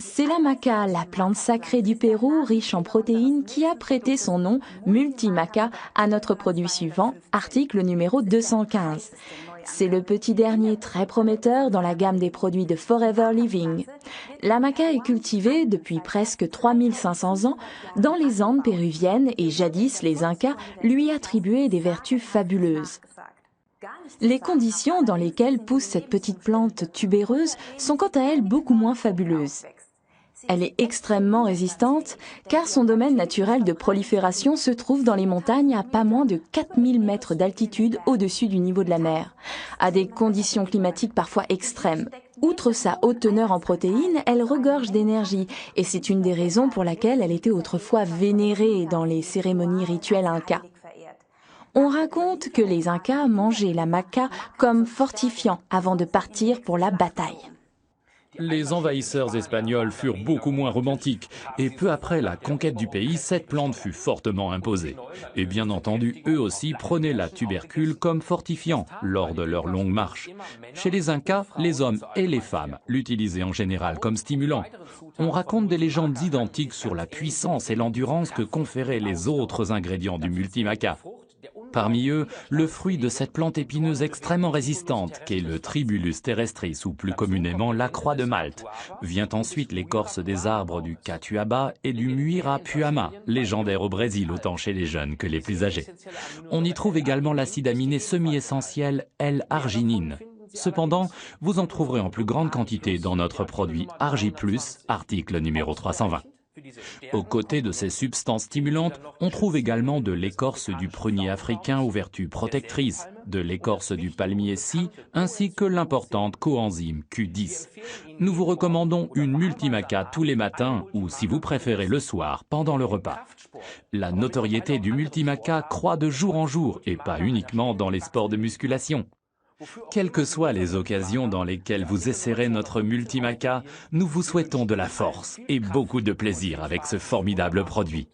C'est la maca, la plante sacrée du Pérou, riche en protéines, qui a prêté son nom, Multimaca, à notre produit suivant, article numéro 215. C'est le petit dernier très prometteur dans la gamme des produits de Forever Living. La maca est cultivée depuis presque 3500 ans dans les Andes péruviennes et jadis les Incas lui attribuaient des vertus fabuleuses. Les conditions dans lesquelles pousse cette petite plante tubéreuse sont quant à elles beaucoup moins fabuleuses. Elle est extrêmement résistante car son domaine naturel de prolifération se trouve dans les montagnes à pas moins de 4000 mètres d'altitude au-dessus du niveau de la mer, à des conditions climatiques parfois extrêmes. Outre sa haute teneur en protéines, elle regorge d'énergie et c'est une des raisons pour laquelle elle était autrefois vénérée dans les cérémonies rituelles incas. On raconte que les Incas mangeaient la maca comme fortifiant avant de partir pour la bataille. Les envahisseurs espagnols furent beaucoup moins romantiques et peu après la conquête du pays, cette plante fut fortement imposée. Et bien entendu, eux aussi prenaient la tubercule comme fortifiant lors de leur longue marche. Chez les Incas, les hommes et les femmes l'utilisaient en général comme stimulant. On raconte des légendes identiques sur la puissance et l'endurance que conféraient les autres ingrédients du multimaca. Parmi eux, le fruit de cette plante épineuse extrêmement résistante, qu'est le Tribulus terrestris ou plus communément la croix de Malte. Vient ensuite l'écorce des arbres du catuaba et du muirapuama, légendaire au Brésil autant chez les jeunes que les plus âgés. On y trouve également l'acide aminé semi-essentiel L-arginine. Cependant, vous en trouverez en plus grande quantité dans notre produit Argi+, article numéro 320. Aux côtés de ces substances stimulantes, on trouve également de l'écorce du prunier africain aux vertus protectrices, de l'écorce du palmier scie, ainsi que l'importante coenzyme Q10. Nous vous recommandons une multimaca tous les matins ou, si vous préférez, le soir, pendant le repas. La notoriété du multimaca croît de jour en jour et pas uniquement dans les sports de musculation. Quelles que soient les occasions dans lesquelles vous essaierez notre multimaca, nous vous souhaitons de la force et beaucoup de plaisir avec ce formidable produit.